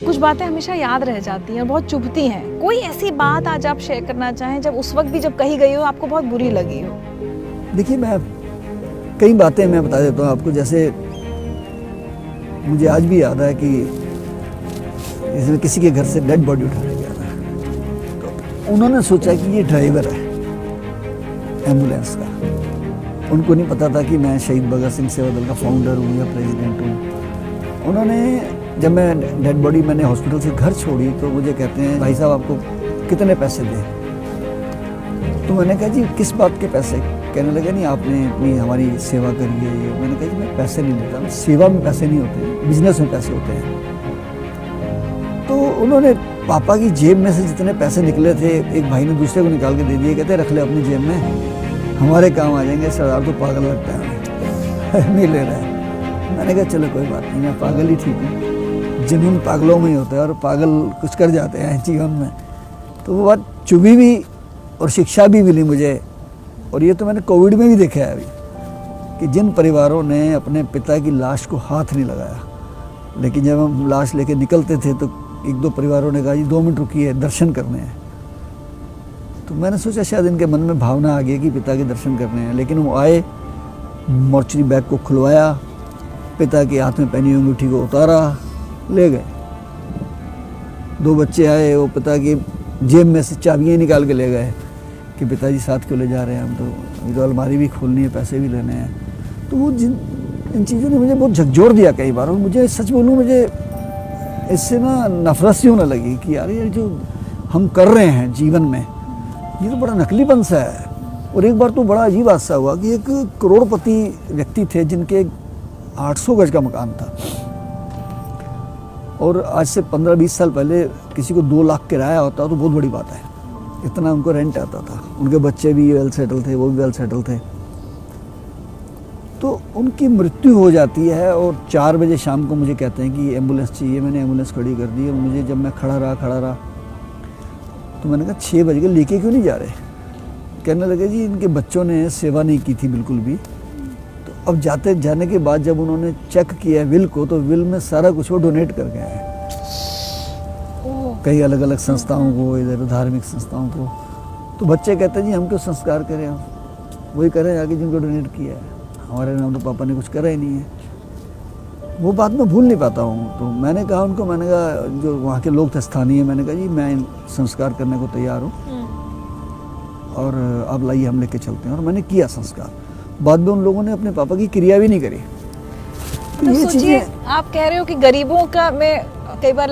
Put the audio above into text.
कुछ बातें हमेशा याद रह जाती हैं और बहुत चुभती हैं। कोई ऐसी बात आज आप शेयर करना चाहें जब उस वक्त भी जब कही गई हो आपको बहुत बुरी लगी हो? देखिए, मैं कई बातें मैं बता देता हूँ आपको। जैसे मुझे आज भी याद है कि इसमें किसी के घर से डेड बॉडी उठाने गया था, तो उन्होंने सोचा कि ये ड्राइवर है एम्बुलेंस का। उनको नहीं पता था कि मैं शहीद भगत सिंह सेवा दल का फाउंडर हूँ या प्रेसिडेंट हूँ। उन्होंने जब मैं डेड बॉडी मैंने हॉस्पिटल से घर छोड़ी तो मुझे कहते हैं, भाई साहब आपको कितने पैसे दें? तो मैंने कहा जी किस बात के पैसे? कहने लगे नहीं आपने इतनी हमारी सेवा करी है ये। मैंने कहा जी मैं पैसे नहीं देता, सेवा में पैसे नहीं होते, बिजनेस में पैसे होते हैं। तो उन्होंने पापा की जेब में से जितने पैसे निकले थे एक भाई ने दूसरे को निकाल के दे दिए। कहते रख ले अपनी जेब में, हमारे काम आ जाएंगे। सरदार तो पागल लगता है हमें नहीं ले रहा है। मैंने कहा चलो कोई बात नहीं, मैं पागल ही ठीक हूँ। जुनून पागलों में ही होता है और पागल कुछ कर जाते हैं जीवन में। तो वो बात चुभी भी और शिक्षा भी मिली मुझे। और ये तो मैंने कोविड में भी देखा है अभी कि जिन परिवारों ने अपने पिता की लाश को हाथ नहीं लगाया, लेकिन जब हम लाश लेके निकलते थे तो एक दो परिवारों ने कहा जी 2 मिनट रुकिए, दर्शन करने हैं। तो मैंने सोचा शायद इनके मन में भावना आ गई कि पिता के दर्शन करने हैं। लेकिन वो आए, मोर्चरी बैग को खुलवाया, पिता के हाथ में पहनी अंगूठी को उतारा, ले गए। 2 बच्चे आए, वो पिता की जेब में से चाबियाँ निकाल के ले गए कि पिताजी साथ क्यों ले जा रहे हैं हम, तो अभी तो अलमारी भी खोलनी है, पैसे भी लेने हैं। तो वो इन चीज़ों ने मुझे बहुत झकझोर दिया कई बार। और मुझे सच बोलूँ, मुझे इससे ना नफरत सी होने लगी कि यार ये जो हम कर रहे हैं जीवन में ये तो बड़ा नकलीपन सा है। और एक बार तो बड़ा अजीब हादसा हुआ कि एक करोड़पति व्यक्ति थे जिनके 800 गज का मकान था, और आज से 15-20 साल पहले किसी को 2 लाख किराया होता तो बहुत बड़ी बात है, इतना उनको रेंट आता था। उनके बच्चे भी वेल सेटल थे, वो भी वेल सेटल थे। तो उनकी मृत्यु हो जाती है और 4 बजे शाम को मुझे कहते हैं कि एम्बुलेंस चाहिए। मैंने एम्बुलेंस खड़ी कर दी। और मुझे जब मैं खड़ा रहा तो मैंने कहा 6 बज गए, लेके क्यों नहीं जा रहे? कहने लगे जी इनके बच्चों ने सेवा नहीं की थी बिल्कुल भी। तो अब जाने के बाद जब उन्होंने चेक किया विल को, तो विल में सारा कुछ वो डोनेट कर गए हैं कई अलग अलग संस्थाओं को, इधर धार्मिक संस्थाओं को। तो बच्चे कहते हैं जी हम क्यों संस्कार करें, हम वही करें आगे जिनको डोनेट किया है, हमारे नाम तो पापा ने कुछ करा ही नहीं है। वो बात मैं भूल नहीं पाता हूँ। तो मैंने कहा उनको, मैंने कहा जो वहाँ के लोग थे स्थानीय, मैंने कहा जी मैं संस्कार करने को तैयार हूँ और आप लाइए हम लेके चलते हैं। और मैंने किया संस्कार। बाद में उन लोगों ने अपने पापा की क्रिया भी नहीं करी। तो ये सोचिए, आप कह रहे हो कि गरीबों का मैं कई बार